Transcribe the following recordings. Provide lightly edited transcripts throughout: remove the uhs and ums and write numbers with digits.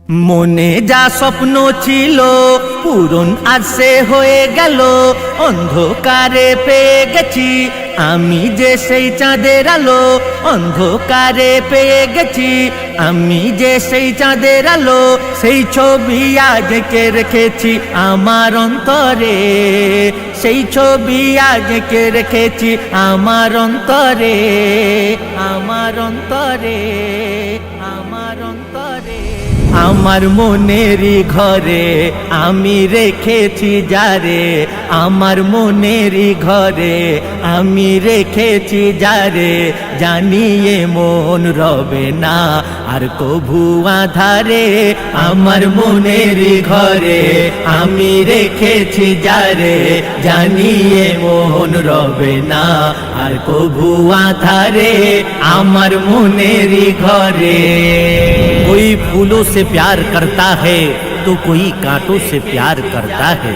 মনে যা স্বপ্ন ছিল পূরণ আসে হয়ে গেল, অন্ধকারে পেয়ে গেছি আমি যে সেই চাঁদের আলো। অন্ধকারে পেয়ে গেছি আমি যে সেই চাঁদের আলো, সেই ছবি আজ এঁকে রেখেছি আমার অন্তরে, সেই ছবি আজ এঁকে রেখেছি আমার অন্তরে, আমার অন্তরে, আমার অন্তরে। আমার মনেরই ঘরে আমি রেখেছি যারে, আমার মনেরই ঘরে আমি রেখেছি যারে, জানিয়ে মন রবে না আর কভু আধারে। আমার মনেরই ঘরে আমি রেখেছি যারে, জানিয়ে মন রবে না আর কভু আধারে। আমার মনেরই ঘরে। कोई फूलों से प्यार करता है तो कोई कांटों से प्यार करता है,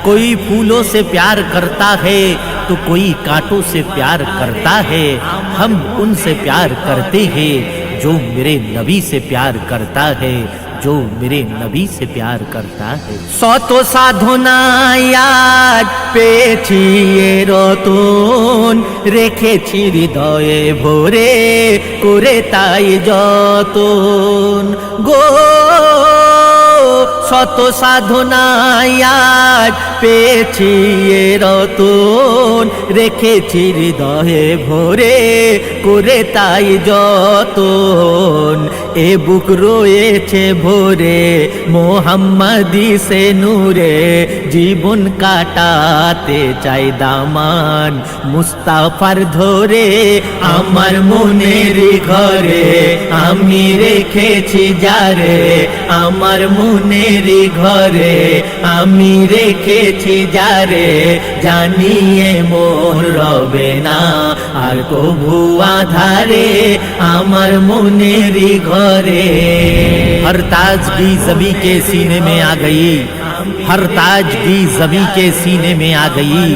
कोई फूलों से प्यार करता है तो कोई कांटों से प्यार करता है। हम उनसे प्यार करते हैं जो मेरे नबी से प्यार करता है, जो मेरे नबी से प्यार करता है। শত সাধনায় আজ পেয়েছি এ রতন, রেখেছি হৃদয়ে ভরে করে তাই যতন গো। শত সাধনায় আজ পেয়েছি এ রতন, রেখেছি হৃদয়ে ভরে করে তাই যতন। এ বুক রয়েছে ভরে মোহাম্মদী সে নূরে, জীবন কাটাতে চাই দামান মুস্তাফার ধরে। আমার মনের ঘরে আমি রেখেছি যারে, আমার মনের ঘরে আমি রেখেছি যারে, জানিয়ে মন রবে না আর কভু আধারে। আমার মনের ঘরে हर ताजगी ज़मी के सीने में आ गई, हर ताजगी ज़मी के सीने में आ गई।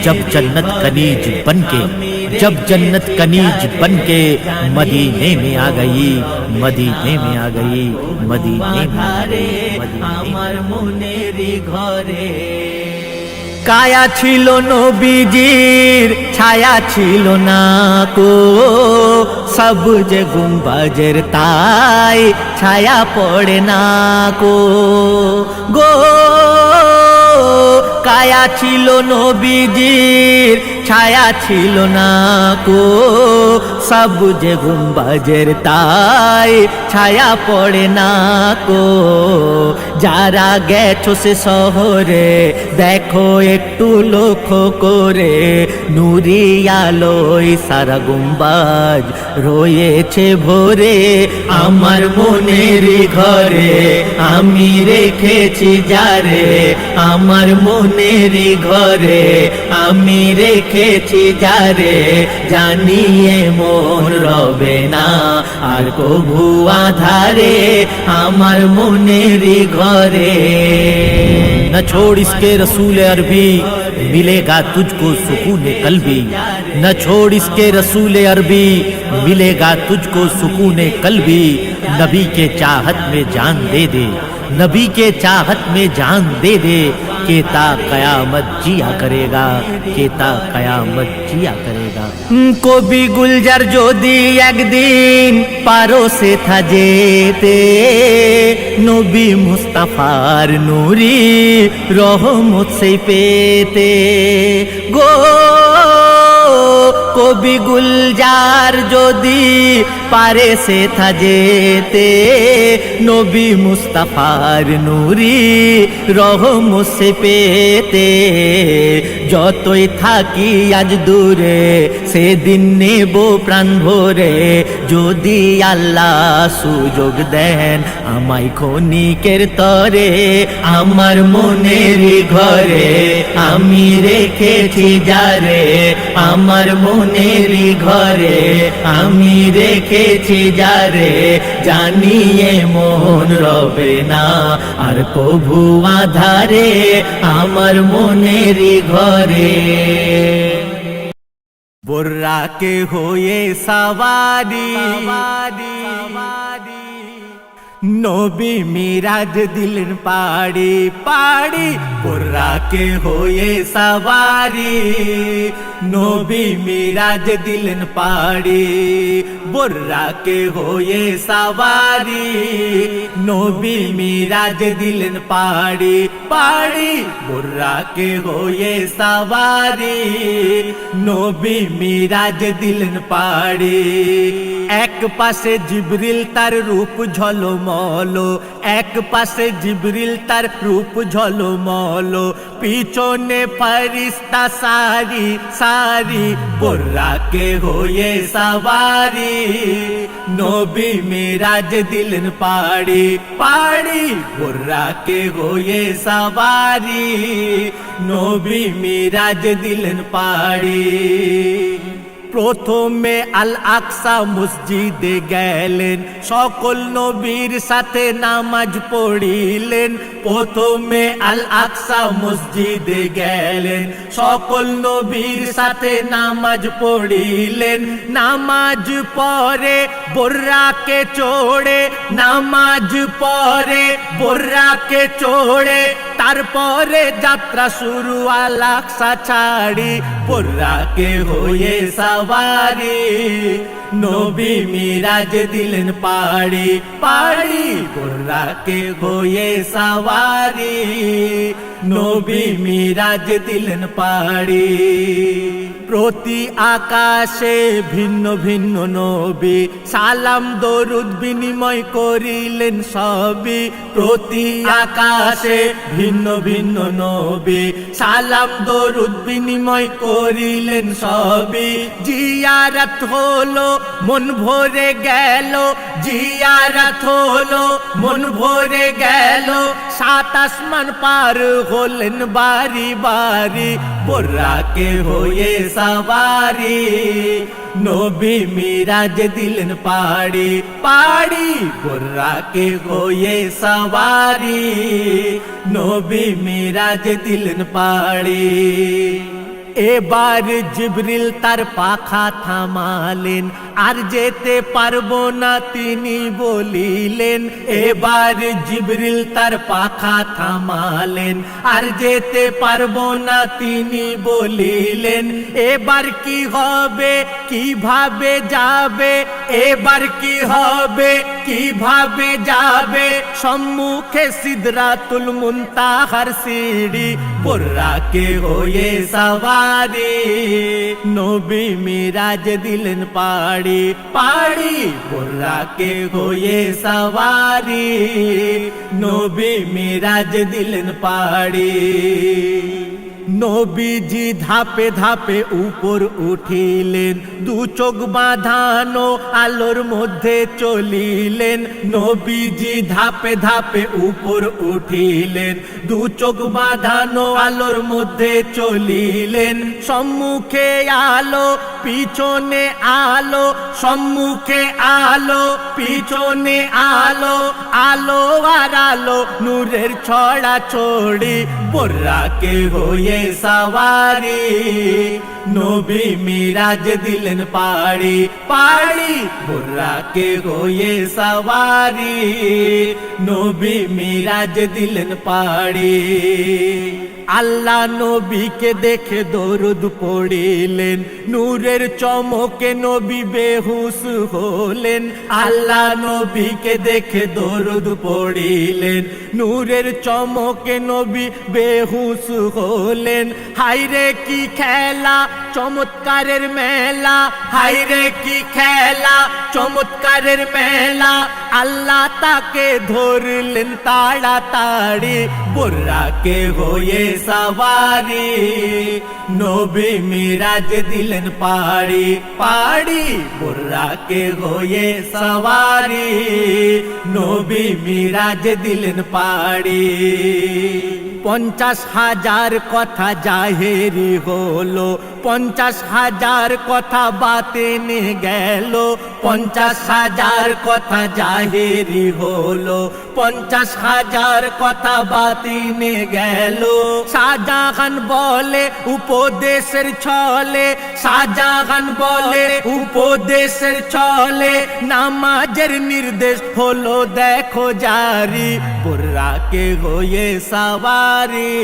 जब जन्नत कनीज बनके, जब जन्नत कनीज बनके मदीने में आ गई, मदीने में आ गई, मदीने में आ गई। আমার মনেরই ঘরে কায়া ছিল নবীজির ছায়া ছিল না কো, সবুজ গুম্বাজের তাই ছায়া পড়ে না কো গো। কায়া ছিল নবীজির ছায়া ছিল না কো, সবুজ গুম্বাজের তাই ছায়া পড়ে না কো। যারা গেছো সে শহরে দেখো একটু লক্ষ্য করে, নুরি আলোয় সারা গুম্বাজ রয়েছে ভরে। আমার মনের ঘরে আমি রেখেছি যারে, আমার মনের ঘরে আমি রেখেছি যারে, জানিয়ে মন রবে না আর কভু আধারে। আমার মনের ঘরে न छोड़ इसके रसूल अरबी मिलेगा तुझको सुकून कल्बी, न छोड़ इसके रसूल अरबी मिलेगा तुझको सुकून कल्बी। नबी के चाहत में जान दे दे, नबी के चाहत में जान दे दे, केता कयामत जिया करेगा, केता कयामत जिया करेगा। কবি গুলজার যদি একদিন পারো সে থা যেতে, নবী মুস্তাফার নুরি রহমত সে পেতে গো। কবি গুলজার যদি পারে সে থা যেতে, নবী মুস্তাফার নুরি রহমত সে পেতে। যতই থাকি আজ দূরে সেদিন নেব প্রাণ ভরে, যদি আল্লাহ সুযোগ দেন আমায় ক্ষণিকের তরে। আমার মনের ঘরে আমি রেখেছি যারে, আমার মনের ঘরে আমি রেখেছি যারে, জানিয়ে মন রবে না আর কভু আধারে। আমার মনের ঘরে बुर्रा के होए सवारी, নবী মিরাজ দিলেন পাড়ি পাড়ি বুর্রাকে হয়ে সওয়ারি নবী মিরাজ দিলেন পাড়ি বুর্রাকে হয়ে সওয়ারি নবী মিরাজ দিলেন পাড়ি পাড়ি বুর্রাকে হয়ে সওয়ারি নবী মিরাজ দিলেন পাড়ি এক পাশে জিবরিল তার রূপ ঝলমলো এক পাশে জিবরিল তার রূপ ঝলমলো পিছনে ফেরেশতা সারি সারি বুর্রাকে হয়ে সওয়ারি নবী মিরাজ দিলেন পাড়ি পাড়ি বুর্রাকে হয়ে সওয়ারি নবী মিরাজ দিলেন পাড়ি প্রথমে আল আকসা মসজিদে গেলেন সকল নবীর সাথে নামাজ পড়িলেন প্রথমে আল আকসা মসজিদে গেলেন সকল নবীর সাথে নামাজ পড়িলেন নামাজ পড়ে বুর্রাকে চড়ে নামাজ পড়ে বুর্রাকে চড়ে তারপরে যাত্রা শুরু আল আকসা ছাড়ি বুর্রাকে হয়ে সওয়ারি নবী মিরাজ দিলেন পাড়ি পাড়ি বুর্রাকে হয়ে সওয়ারি নবী মিরাজ দিলেন পাড়ি প্রতি আকাশে ভিন্ন ভিন্ন নবী সালাম দরুদ বিনিময় করিলেন সবই প্রতি আকাশে ভিন্ন ভিন্ন নবী সালাম দরুদ বিনিময় করিলেন সবই জিয়ারত হলো মন ভরে গেল জিয়ারত হলো মন ভরে গেল সাত আসমান পার হলেন বারি বারি বুর্রাকে হয়ে সওয়ারি নবী মিরাজ দিলেন পাড়ি পাড়ি বুর্রাকে হয়ে সওয়ারি নবী মিরাজ দিলেন পাড়ি এবার জিবরিল তার পাখা থামালেন আর যেতে পারবো না তিনি বলিলেন এবার জিবরিল তার পাখা থামালেন আর যেতে পারবো না তিনি বলিলেন এবার কি হবে কিভাবে যাবে এবার কি হবে কিভাবে যাবে সম্মুখে সিদরাতুল মুনতাহার সিঁড়ি বুর্রাকে হয়ে সওয়ারি নবী মিরাজ দিলেন পাড়ি পাড়ি বুর্রাকে হয়ে সওয়ারি নবী মিরাজ দিলেন পাড়ি নবীজি ধাপে ধাপে উপর উঠিলেন দু চোখ বাঁধানো আলোর মধ্যে চলিলেন নবীজি ধাপে ধাপে উপর উঠিলেন দু চোখ বাঁধানো আলোর মধ্যে চলিলেন সম্মুখে আলো পিছনে আলো সম্মুখে আলো পিছনে আলো আলো আর আলো নূরের ছড়া ছড়ি বুর্রাকে হয়ে সওয়ারি নবী মিরাজ দিলেন পাড়ি পাড়ি বুর্রাকে হয়ে সওয়ারি নবী মিরাজ দিলেন পাড়ি আল্লাহ নবীকে দেখে দরুদ পড়িলেন নূরের চমকে নবী বেহুশ হলেন আল্লাহ নবীকে দেখে দরুদ পড়িলেন নূরের চমকে নবী বেহুশ হলেন হায়রে কি খেলা চমৎকারের মেলা হায়রে কি খেলা চমৎকারের মেলা আল্লাহ তাকে ধরলেন তাড়াতাড়ি বুর্রাকে হয়ে সওয়ারি নবী মিরাজ দিলেন পাড়ি পাড়ি বুর্রাকে হয়ে সওয়ারি নবী মিরাজ দিলেন পাড়ি 50,000 কথা জাহেরি হলো 50,000 কথা বাতেনে গেল 50,000 কথা জাহেরি হলো, 50,000 কথা বাতিনে গেল। শাহজাহান বলে উপদেশের ছলে, শাহজাহান বলে উপদেশের ছলে, নামাজের নির্দেশ হলো দেখো জারি, বুর্রাকে হয়ে সওয়ারি,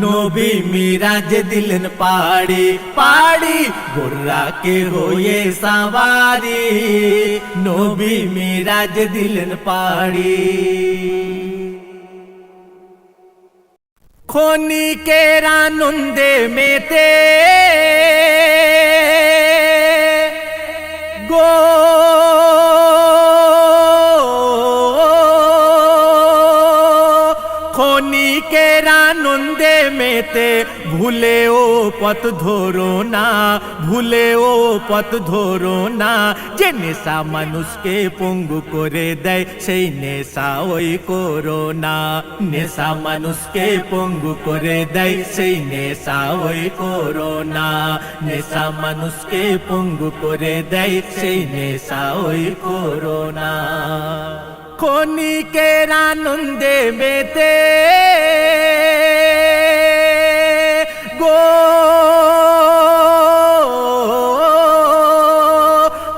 নবী মিরাজ দিলেন পাড়ি পাড়ি, বুর্রাকে হয়ে সওয়ারি, নবী মিরাজ দিলেন পাড়ি। ক্ষণিকের আনন্দে মেতে গো ক্ষণিকের আনন্দে মেতে, ভুলেও পথ ধরো না, ভুলেও পথ ধরো না, যে নেশা মানুষকে পঙ্গু করে দেয় সেই নেশা ওই করো না, নেশা মানুষকে পঙ্গু করে দেয় সেই নেশা ওই করো না, নেশা মানুষকে পঙ্গু করে দেয় সেই নেশা ওই করো না। ক্ষণিকের আনন্দে মেতে গো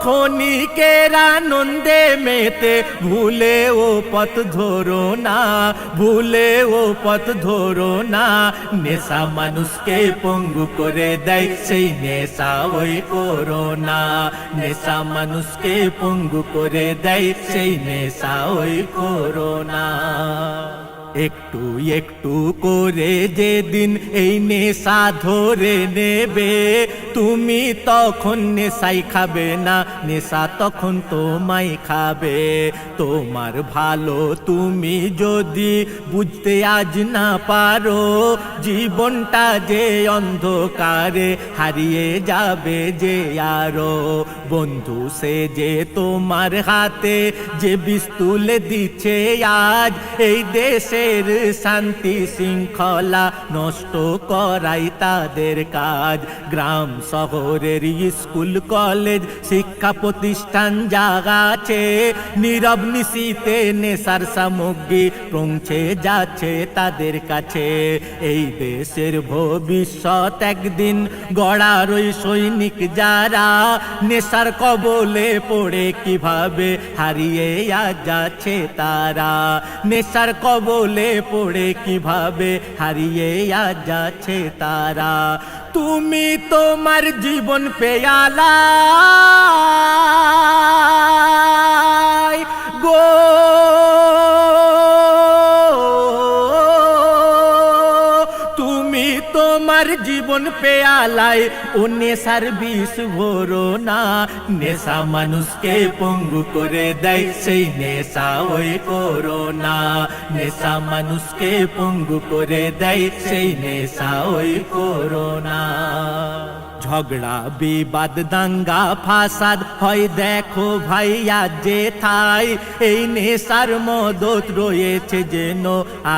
ক্ষণিকের আনন্দে মেতে, ভুলেও পথ ধরো না, ভুলেও পথ ধরো না, নেশা মানুষকে পঙ্গু করে দেয় সেই নেশা ওই করো না, নেশা মানুষকে পঙ্গু করে দেয় সেই নেশা ওই করো না। একটু একটু করে যেদিন এই নেশা ধরে নেবে, তুমি তখন নেশাই খাবে না, নেশা তখন তোমায় খাবে। তোমার ভালো তুমি যদি বুঝতে আজ না পারো, জীবনটা যে অন্ধকারে হারিয়ে যাবে যে আরো। বন্ধু সে যে তোমার হাতে যে বিষ তুলে দিচ্ছে আজ, এই দেশে শান্তি শৃঙ্খলা নষ্ট করাই তাদের কাজ। গ্রাম শহরের স্কুল কলেজ শিক্ষা প্রতিষ্ঠান জাগাছে, নীরব নিশীতে নেশার সামগ্রী পৌঁছে যাচ্ছে তাদের কাছে। এই দেশের ভবিষ্যৎ একদিন গড়ার ওই সৈনিক যারা, নেশার কবলে পড়ে কিভাবে হারিয়ে আজ যাচ্ছে তারা, নেশার কবলে পড়ে কিভাবে হারিয়ে আজ যাচ্ছে তারা। তুমি তোমার জীবন পেয়ালা গো তুমি তোমার জীবন পেয়ালায় ও নেশার বিষ ভরো না, নেশা মানুষকে পঙ্গু করে দেয় সেই নেশা ওই করো না, নেশা মানুষকে পঙ্গু করে দেয় সেই নেশা ওই করো না। ঝগড়া বিবাদ দাঙ্গা ফাসাদ হয় দেখো ভাইয়া যে থাই, এই নেশার মদত রয়েছে যেন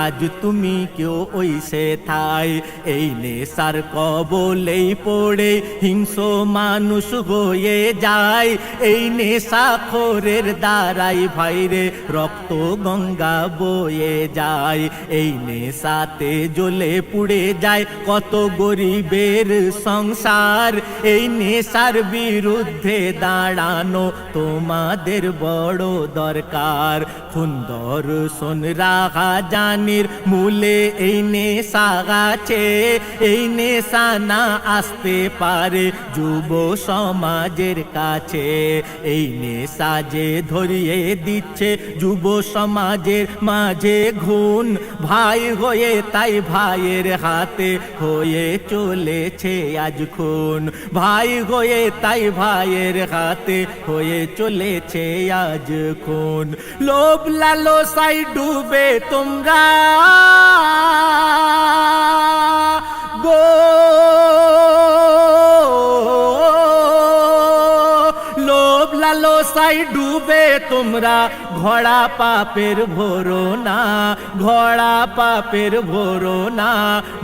আজ তুমি কেউ ওই সে থাই। এই নেশার কবলেই পড়ে হিংস্র মানুষ হয়ে যায়, এই নেশাখোরের দ্বারাই ভাইরে রক্ত গঙ্গা বয়ে যায়। এই নেশাতে জ্বলে পুড়ে যায় কত গরিবের সংসার, এই নেশার বিরুদ্ধে দাঁড়ানো তোমাদের বড় দরকার। সুন্দর সোন রাখা জানির মূলে এই নেশা আছে, এই নেশা না আসতে পারে যুব সমাজের কাছে। এই নেশা যে ধরিয়ে দিচ্ছে যুব সমাজের মাঝে ঘুণ, ভাই হয়ে তাই ভাইয়ের হাতে হয়ে চলেছে আজ খুন, ভাই হয়ে তাই ভাইয়ের হাতে হয়ে চলেছে আজ খুন। লোভ লালসায় ডুবে তোমরা গো লোভ লালসায় ডুবে তোমরা ঘোড়া পাপের ভরনা, ঘোড়া পাপের ভরনা,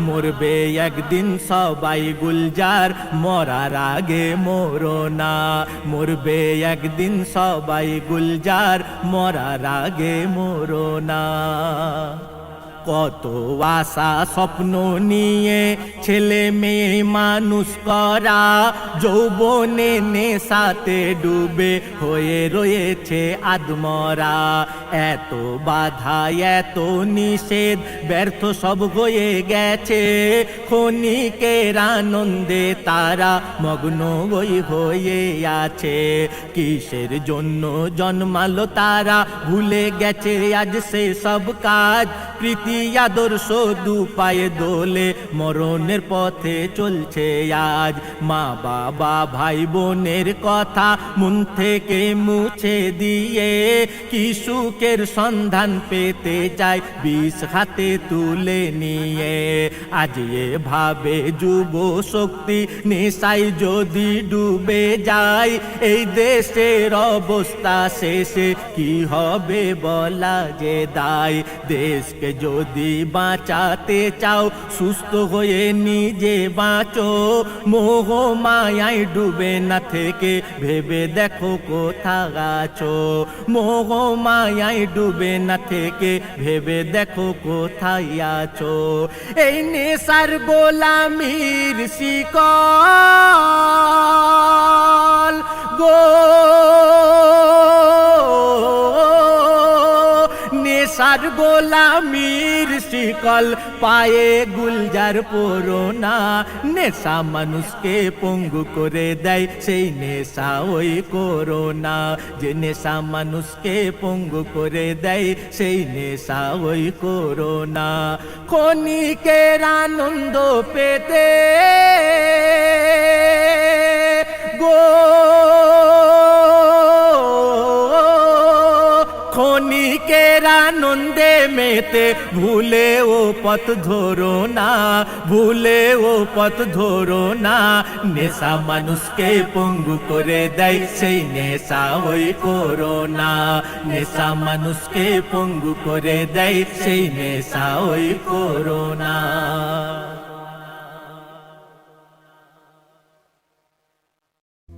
মরবে একদিন সবাই গুলজার, মরার আগে মরো না, মরবে একদিন সবাই গুলজার, মরার আগে মরো না। কত আশা স্বপ্ন নিয়ে ছেলে মেয়ে মানুষ করা, যৌবনে নেশাতে ডুবে হয়ে রয়েছে আদমরা। এত বাধা এত নিষেধ ব্যর্থ সব হয়ে গেছে, ক্ষণিকের আনন্দে তারা মগ্ন হয়ে আছে। কিসের জন্য জন্মালো তারা, ভুলে গেছে আজ সে সব কাজ। প্রীতি আদর্শ দু পায়ে দোলে মরণের পথে চলছে আজ। মা বাবা ভাই বোনের কথা মন থেকে মুছে দিয়ে, কি সুখের সন্ধান পেতে চায় বিষ হাতে তুলে নিয়ে। আজ এভাবে যুব শক্তি নেশায় যদি ডুবে যায়, এই দেশের অবস্থা শেষে কি হবে বলা যে দায়। দেশকে যদি বাঁচাতে চাও সুস্থ হয়ে নিজে বাঁচো, মোহ মায়ায় ডুবে না থেকে ভেবে দেখো কোথা আছো। মোহ মায়ায় ডুবে না থেকে ভেবে দেখো কোথায় আছো। এই নেশার গোলামির শিকল গো, নেশার গোলামির শিকল পায়ে গুলজার পরো না। নেশা মানুষকে পঙ্গু করে দেয়, সেই নেশা ওই করো না। যে নেশা মানুষকে পঙ্গু করে দেয়, সেই নেশা ওই করো না। ক্ষণিকের আনন্দ পেতে গো, ক্ষণিকের আনন্দে মেতে ভুলে ও পথ ধরো না, ভুলে ও পথ ধরো না। নেশা মানুষকে পঙ্গু করে দেয়, সেই নেশা ওই করো না। নেশা মানুষকে পঙ্গু করে দেয়, সেই নেশা ওই করো না।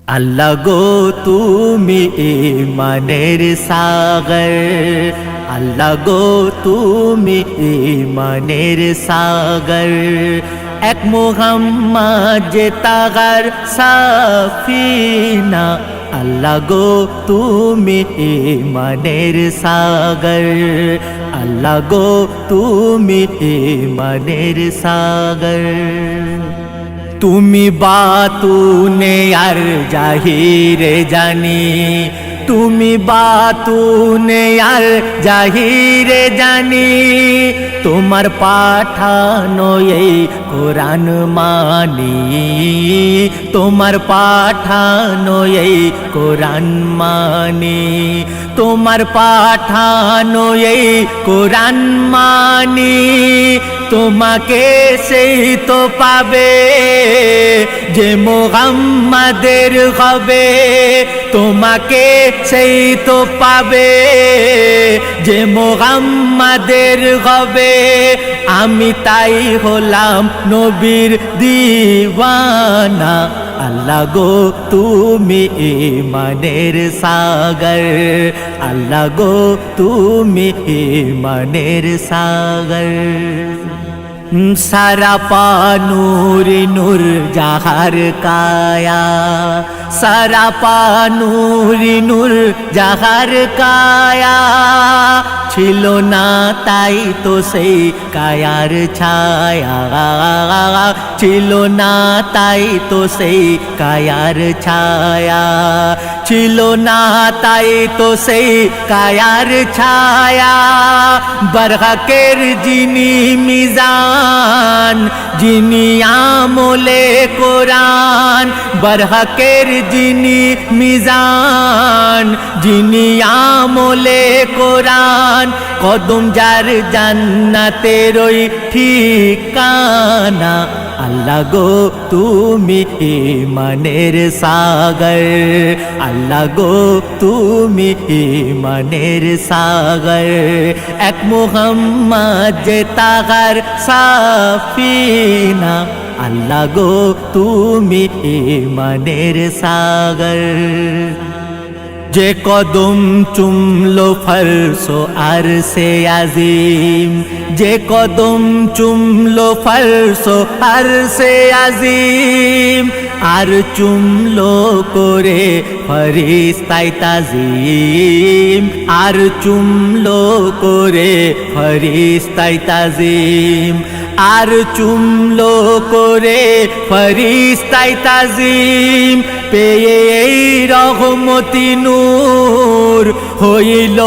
আল্লাহ গো তুমি ঈমানের সাগর, আল্লাহ গো তুমি ঈমানের সাগর। এক মুহাম্মদ যে তাগার সাফিনা, আল্লাহ গো তুমি ঈমানের সাগর, আল্লাহ গো তুমি ঈমানের সাগর। তুমি বাতুনে আর জাহিরে জানি, তুমি বাতুনে আর জাহিরে জানি। তোমার পাঠানো এই কোরআন মানি, তোমার পাঠানো এই কোরআন মানি। তোমার পাঠানো এই কোরআন মানি। তোমাকে সেই তো পাবে যে মুহাম্মাদের হবে, তোমাকে সেই তো পাবে যে মুহাম্মাদের হবে। আমি তাই হলাম নবীর দিওয়ানা, আল্লাহ গো তুমি ঈমানের সাগর, আল্লাহ গো তুমি ঈমানের সাগর। সারা পানুর নূর জাহার কায়া, সারা পানুর নূর জাহার কায়া। ছিল না তাই তো সেই কায়ার ছায়া, ছিল না তাই তো সেই কায়ার ছায়া। ছিল না তাই তো সেই কায়ার ছায়া। বরহকের যিনি মিজান, যিনি আমলে কোরআন। বরহকের যিনি মিজান, যিনি আমলে কোরআন। কদম যার জান্নাতের ওই ঠিকানা, আল্লাহ গো তুমি ঈমানের সাগর, আল্লাহ গো তুমি ঈমানের সাগর, এক মুহাম্মদ যে তাগার সাফিনা, আল্লাহ গো তুমি ঈমানের সাগর। যে কদম চুমলো ফরসো আরশে আজিম, যে কদম চুমলো ফরসো আরশে আজিম, আর চুমলো করে ফরিস্তাই তাজিম, আর চুমলো করে ফরিস্তাই তাজিম, আর চুমলো করে ফরিস্তাই তাজিম, পেয়ে এই রহমতি নূর হইল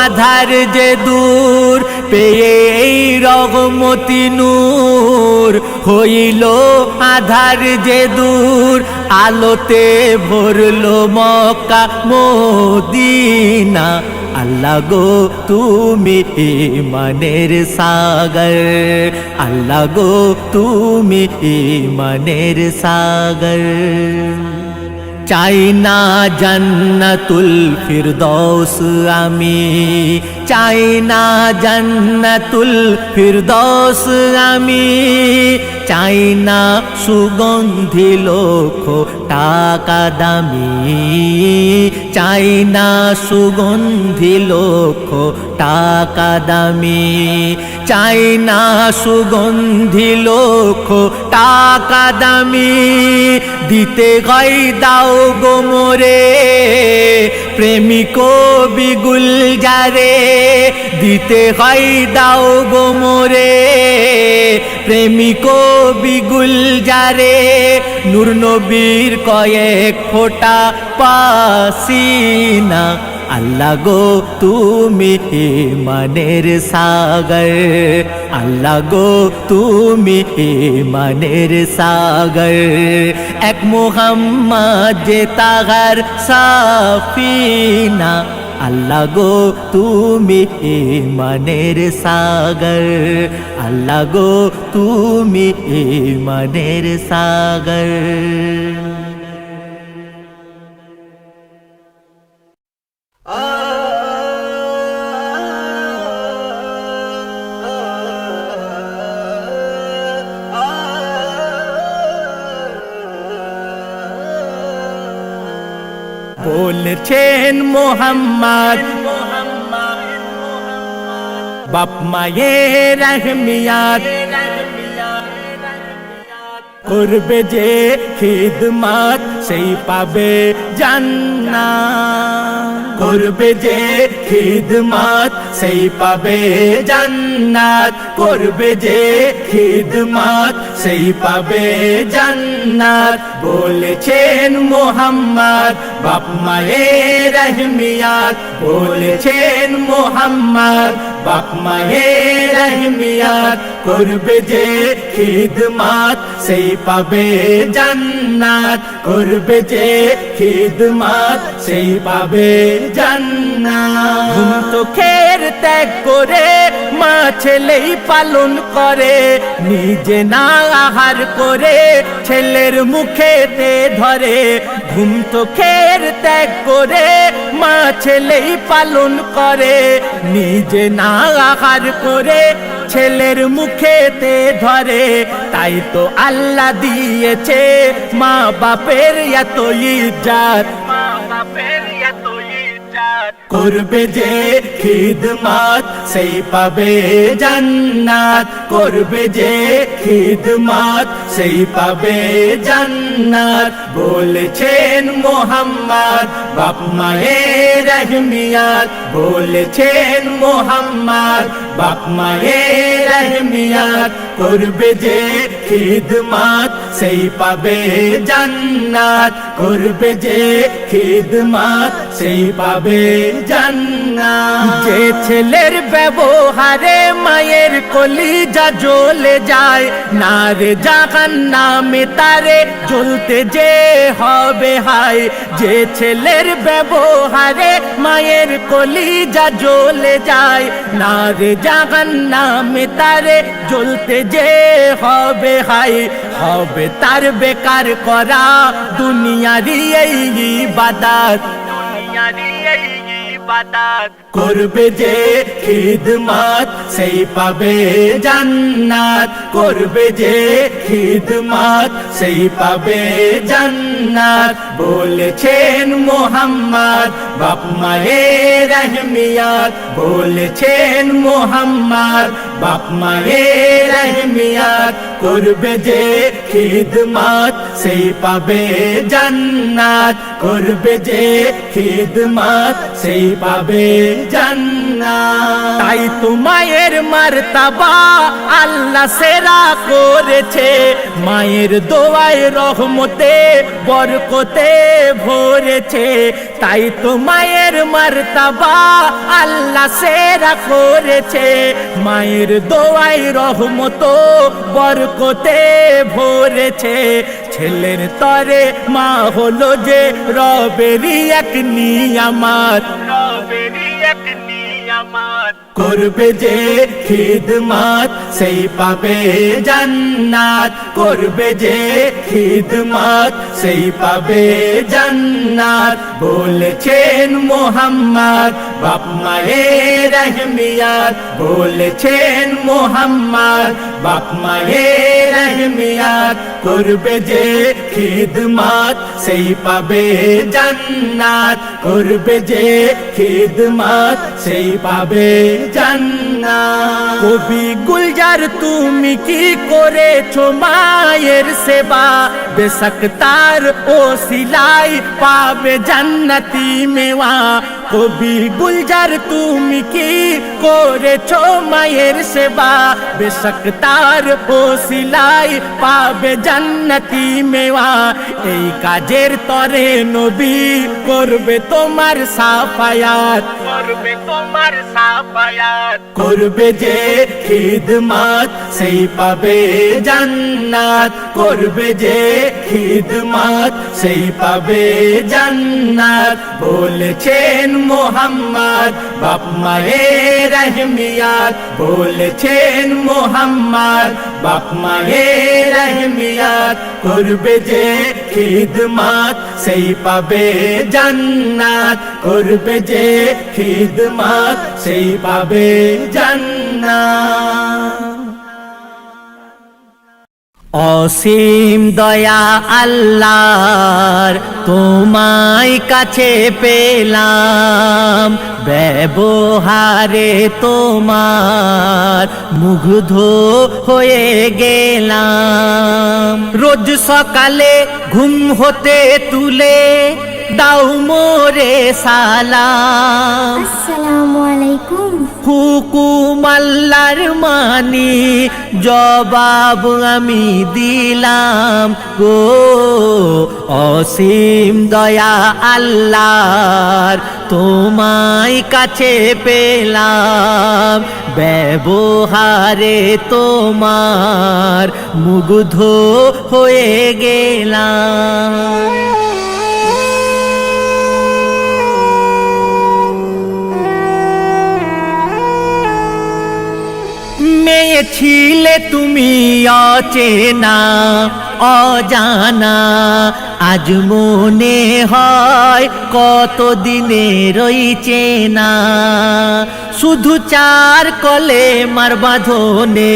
আধার যে দূর, পেয়ে এই রহমতি নূর হইল আধার যে দূর, আলোতে ভরলো মক্কা মদিনা, আল্লাহ গো তুমি ঈমানের সাগর, আল্লাহ গো তুমি ঈমানের সাগর। চাই না জান্নাতুল ফিরদৌস আমি, চাই না জান্নাতুল ফিরদৌস আমি, চাই না সুগন্ধি লক্ষ টাকা দামি, চাই না সুগন্ধি লক্ষ টাকা দামি, চাই না সুগন্ধি লক্ষ টাকা দামি, দিতে গাই দাও গো মোরে প্রেমিক বিগুল যারে, দিতে গাই দাও গো মোরে প্রেমিক বিগুল যারে, নূর নবীর কয়েক ফোঁটা পাসিনা, আল্লাহ গো তুমি ঈমানের সাগর, আল্লাহ গো তুমি ঈমানের সাগর, এক মুহাম্মদ যে তাগার সাফিনা, আল্লাহ গো তুমি ঈমানের সাগর, আল্লাহ গো তুমি ঈমানের সাগর। বলছেন মোহাম্মদ বাপ মায়ের রহমিয়াত, করবে যে খিদমত সেই পাবে জান্নাত, করবে যে খিদমত সেই পাবে জান্নাত, করবে যে খিদমত সেই পাবে জান্নাত। বলেছেন মোহাম্মদ বাপ মায়ের রহমিয়াত, বলেছেন মোহাম্মদ বাপ মায়ের রহমিয়াত, করবে যে খিদমত সেই পাবে জান্নাত, করবে যে খিদমত সেই পাবে জান্নাত। ঘুম তো খের ত্যাগ করে মা ছেলেই পালন করে, নিজে না আহার করে ছেলের মুখেতে ধরে, ঘুম তো খের ত্যাগ করে মা ছেলেই পালন করে, নিজে না আহার করে ছেলের মুখেতে ধরে, তাই তো আল্লাহ দিয়েছে মা বাপের এত ইজ্জত, মা বাপের এত ইজ্জত, করবে যে খিদমত সেই পাবে জান্নাত, করবে যে খিদমত সেই পাবে জান্নাত। বলেছেন মোহাম্মদ বাপ মায়ের রহমিয়াত, বলেছেন মোহাম্মদ বাপ মায়ের রহমিয়াত, করবে যে খিদমত সেই পাবে জান্নাত, করবে যে খিদমত সেই পাবে জান্নাত। যে ছেলের ব্যবহারে মায়ের কলিজা জ্বলে যায়, না রে জাহান্নামে তারে জ্বলতে যে হবে হায়। যে ছেলের ব্যবহারে মায়ের কলিজা জ্বলে যায়, না রে জাহান্নামে তারে জ্বলতে যে হবে হায়। হবে তার বেকার করা দুনিয়ারই এই ইবাদত, দুনিয়ারই এই ইবাদত। করবে যে খিদমত সেই পাবে জান্নাত, করবে যে খিদমত সেই পাবে জান্নাত। বলেছেন মোহাম্মদ বাপ মায়ের রহমিয়াত, বলেছেন মোহাম্মদ বাপ মায়ের রহমিয়াত। করবে যে খিদমত সেই পাবে জান্নাত, করবে যে খিদমত সেই পাবে জান্নাত। তাই তো মায়ের মারতাবা আল্লাহ সেরা করেছে, মায়ের দোয়ায় রহমতে বরকতে ভরেছে। তাই তো মায়ের মারতাবা আল্লাহ সেরা করেছে, মায়ের দোয়ায় রহমত বরকতে ভরেছে। ছেলের তরে মা হলো যে রবেরই এক নিয়ামত, রবেরই এক নিয়ামত। করবে যে খিদমত সেই পাবে জান্নাত, করবে যে খিদমত সেই পাবে জান্নাত। বলেছেন মোহাম্মদ বাপ মায়ের রহমিয়াত, বলেছেন মোহাম্মদ বাপ মায়ের রহমিয়াত। করবে যে খিদমত সেই পাবে জান্নাত, করবে যে খিদমত সেই পাবে জান্নাত। কবি গুলজার তুমি কি করেছো মায়ের সেবা, বেশক তার ওসিলাই পাবে জান্নাতি মেওয়া। কবি গুলজার তুমি কি করেছো মায়ের সেবা, বেশক তার ওসিলাই পাবে জান্নাতি মেওয়া। এই কাজের তরে নবী করবে তোমার সাফায়াত, করবে তোমার সাফায়াত। করবে যে খিদমত সেই পাবে জান্নাত, করবে যে খিদমত সেই পাবে জান্নাত। বলেছেন মোহাম্মদ বাপ মায়ের রহমিয়াত, বলেছেন মোহাম্মদ বাপ মায়ের রহমিয়াত। করবে যে খিদমত সেই পাবে জান্নাত, করবে যে খিদমত সেই পাবে জান্নাত। অসীম দয়া আল্লাহর তোমায় কাছে পেলাম, ব্যবহারে তোমার মুগ্ধ হয়ে গেলাম। রোজ সকালে ঘুম হতে তুলে দাও মোরে সালাম, আসসালামু আলাইকুম। হুকুম আল্লাহর মানি জবাব আমি দিলাম গো। অসীম দয়া আল্লাহর তোমায় কাছে পেলাম, ব্যবহারে তোমার মুগ্ধ হয়ে গেলাম। মেয়ে ছিলে তুমি অচেনা অজানা, আজ মনে হয় কত দিনে রইছে না। শুধু চার কলে মার বাঁধনে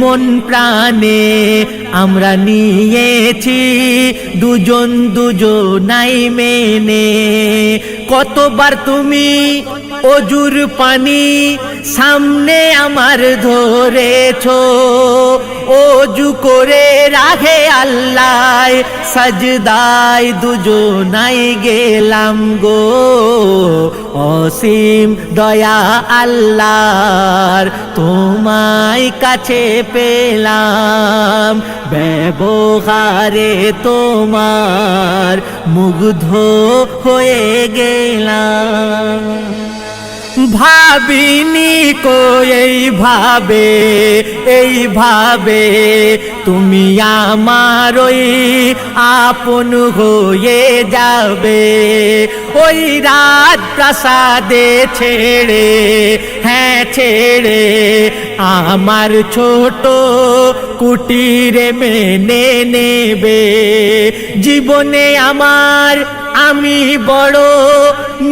মন প্রাণে আমরা নিয়েছি দুজন দুজনাই মেনে। কতবার তুমি অজুর পানি সামনে আমার ধরেছো, অজু করে রাখে আল্লাহ সাজদায় দুজনাই গেলাম গো। অসীম দয়া আল্লাহর তোমায় কাছে পেলাম, ব্যবহারে তোমার মুগ্ধ হয়ে গেলাম। ভাবিনি কো এইভাবে তুমি আমার ওই আপন হয়ে যাবে। ওই রাত প্রাসাদে ছেড়ে, হ্যাঁ ছেড়ে, আমার ছোট কুটিরে মেনে নেবে। জীবনে আমার আমি বড়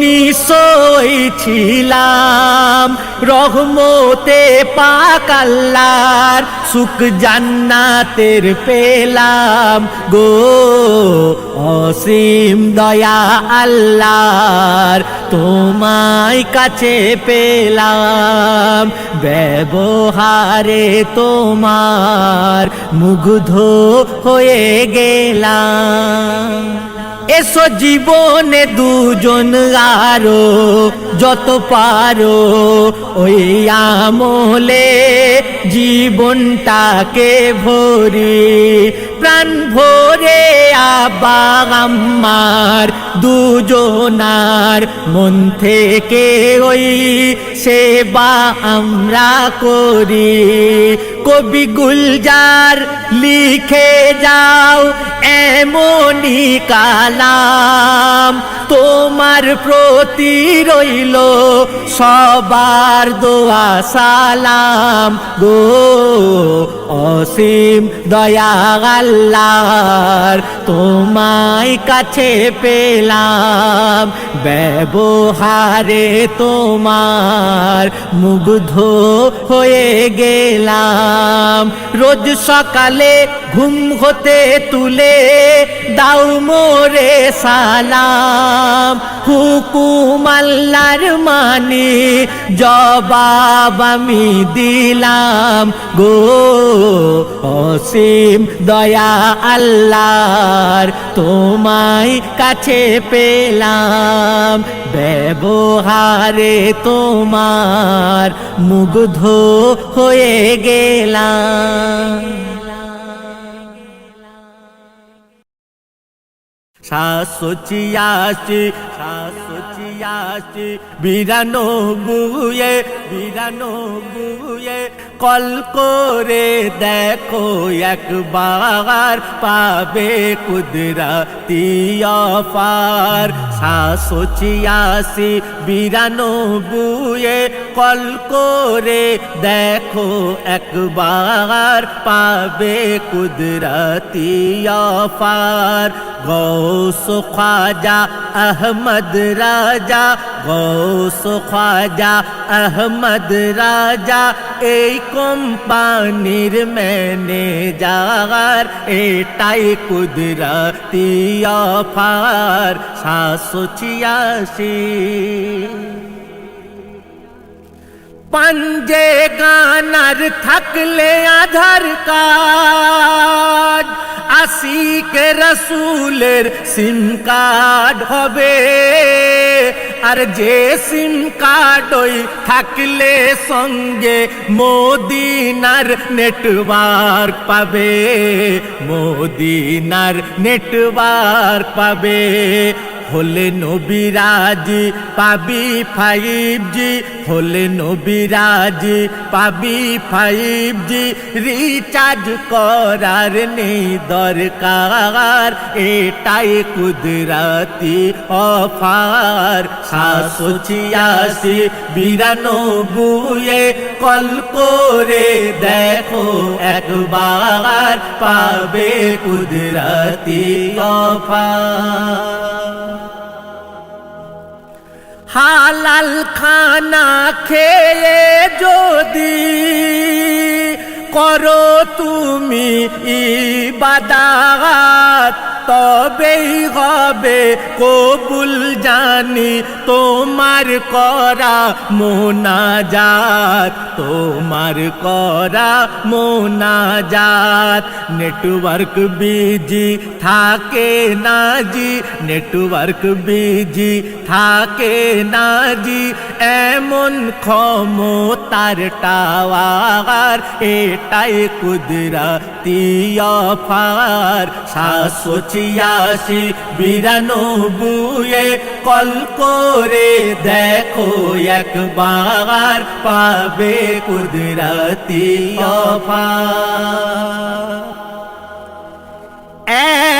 নিশ্চয় ছিলাম, রহমতে পাক আল্লাহর সুখ জান্নাতের পেলাম গো। অসীম দয়া আল্লাহর তোমায় কাছে পেলাম, ব্যবহারে তোমার মুগ্ধ হয়ে গেলাম। এসো জীবনে দুজন আরো যত পারো ওই আমলে জীবনটাকে ভরি, প্রাণ ভরে আব্বা আম্মার দুজনার মন থেকে ওই সেবা আমরা করি। কবি গুলজার লিখে যাও এমনি কালাম, তোমার প্রতি রইল সবার দোয়া সালাম গো। অসীম দয়া আল্লাহর তোমায় কাছে পেলাম, ব্যবহারে তোমার মুগ্ধ হয়ে গেলাম। রোজ সকালে ঘুম হতে তুলে দাও মোরে সালাম, হুকুম আল্লাহর মানি জবাব আমি দিলাম গো। অসীম দয়া আল্লাহর তোমায় কাছে পেলাম, ব্যবহারে তোমার মুগ্ধ হয়ে গেলাম। 786 কল করে দেখো একবার, পাবে কুদরতি অফার। 786 কল করে দেখো একবার, পাবে কুদরতি অফার। গৌস খ্বাজা আহমদ রাজা, গৌস খ্বাজা আহমদ রাজা, এই কোম্পানির ম্যানেজার, এটাই কুদরতি অফার। 786 পাঞ্জে গানার থাকলে আধার কার্ড, আশিক রসুলের সিম কার্ড হবে। আর যে সিম কার্ড ওই থাকলে সঙ্গে মদিনার নেটওয়ার্ক পাবে, মদিনার নেটওয়ার্ক পাবে। হলে নবিরাজি পাবি 5G, হলে নবিরাজি পাবি 5G, রিচার্জ করার নেই দরকার, এটাই কুদরতি অফার। 786 কল করে দেখো একবার, পাবে কুদরতি অফার। হালাল খানা খেয়ে যদি করো তুমি ইবাদত, তবেই হবে কবুল জানি তোমার করা মোনাজাত, তোমার করা মোনাজাত। নেটওয়ার্ক বিজি থাকে না জি, নেটওয়ার্ক বিজি থাকে না জি, এমন ক্ষমতার টাওয়ার, এটাই কুদরতি অফার। 786 92 কল করে দেখো একবার পাবে কুদরতি অফার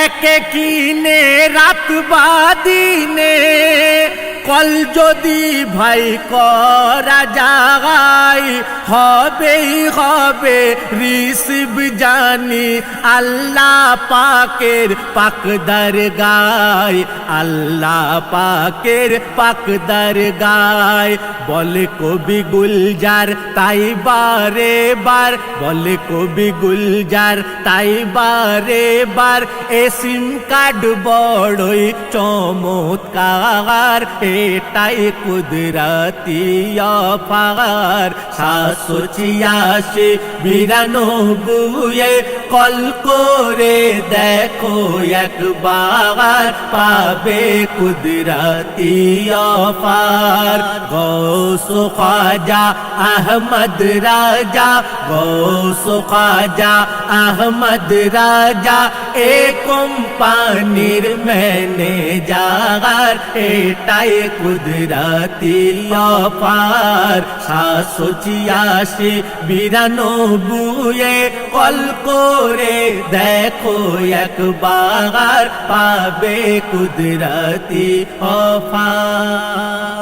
এক কিনে রাত বা দিনে কল যদি ভাই করা যায় হবেই হবে রিসিভ জানি আল্লাহ পাকের পাক দরগায় আল্লাহ পাকের পাক দরগায় বলে কবি গুলজার তাই বারে বার বলে কবি গুলজার তাই বারে বার এ সিম কার্ড বড়ই চমৎকার এটাই কুদরতি অফার 786 কল করে দেখো একবার পাবে কুদরতি অফার গৌস খ্বাজা আহমদ রাজা গৌস খ্বাজা আহমদ রাজা এ কোম্পানির ম্যানেজার এটাই কুদরতি অফার 786 কল করে দেখো একবার পাবে কুদরতি অফার